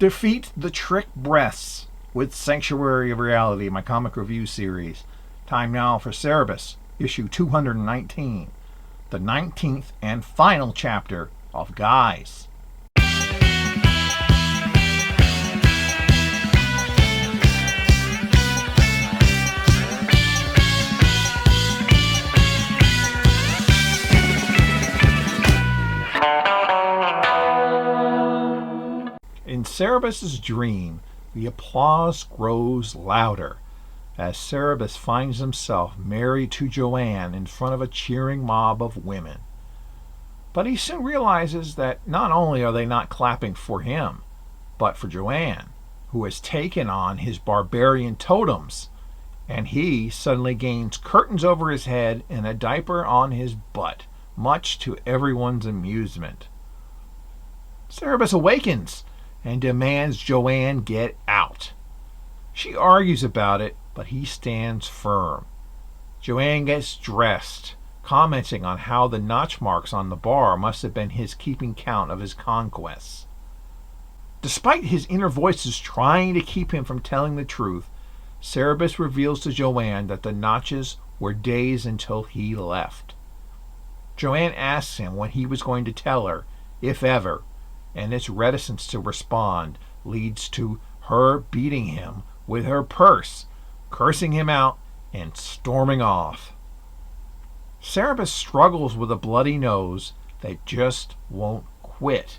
Defeat the Trick Breaths with Sanctuary of Reality, my comic review series. Time now for Cerebus, issue 219, the 19th and final chapter of Guys. In Cerebus's dream, the applause grows louder as Cerebus finds himself married to Joanne in front of a cheering mob of women. But he soon realizes that not only are they not clapping for him, but for Joanne, who has taken on his barbarian totems, and he suddenly gains curtains over his head and a diaper on his butt, much to everyone's amusement. Cerebus awakens and demands Joanne get out. She argues about it, but he stands firm. Joanne gets dressed, commenting on how the notch marks on the bar must have been his keeping count of his conquests. Despite his inner voices trying to keep him from telling the truth, Cerebus reveals to Joanne that the notches were days until he left. Joanne asks him when he was going to tell her, if ever, and its reticence to respond leads to her beating him with her purse, cursing him out, and storming off. Cerebus struggles with a bloody nose that just won't quit.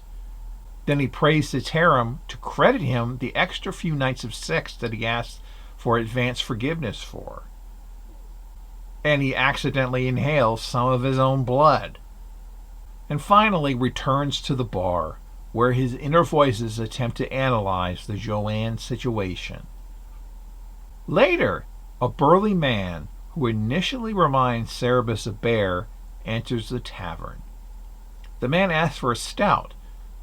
Then he prays to Tarim to credit him the extra few nights of sex that he asked for advance forgiveness for. And he accidentally inhales some of his own blood. And finally returns to the bar, where his inner voices attempt to analyze the Joanne situation. Later, a burly man, who initially reminds Cerebus of Bear, enters the tavern. The man asks for a stout.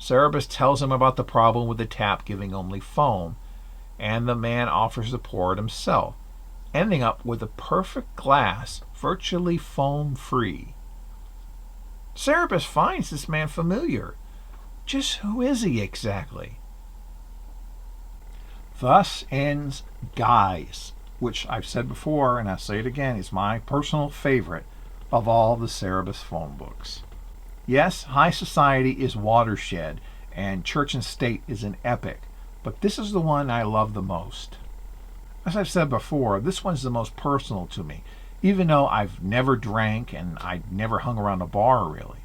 Cerebus tells him about the problem with the tap giving only foam, and the man offers to pour it himself, ending up with a perfect glass, virtually foam-free. Cerebus finds this man familiar. Just who is he exactly? Thus ends Guys, which I've said before, and I'll say it again, is my personal favorite of all the Cerebus phone books. Yes, High Society is watershed, and Church and State is an epic, but this is the one I love the most. As I've said before, this one's the most personal to me, even though I've never drank and I'd never hung around a bar, really.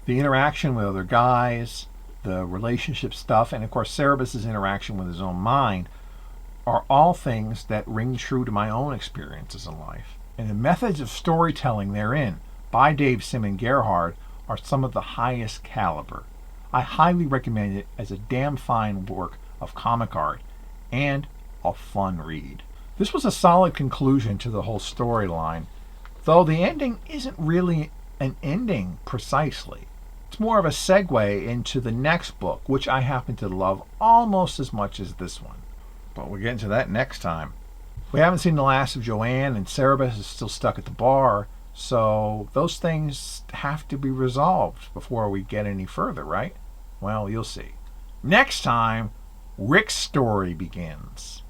The interaction with other guys, the relationship stuff, and of course Cerebus's interaction with his own mind are all things that ring true to my own experiences in life. And the methods of storytelling therein by Dave Sim and Gerhard are some of the highest caliber. I highly recommend it as a damn fine work of comic art and a fun read. This was a solid conclusion to the whole storyline, though the ending isn't really an ending precisely. It's more of a segue into the next book, which I happen to love almost as much as this one. But we'll get into that next time. We haven't seen the last of Joanne, and Cerebus is still stuck at the bar, so those things have to be resolved before we get any further, right? Well, you'll see. Next time, Rick's story begins.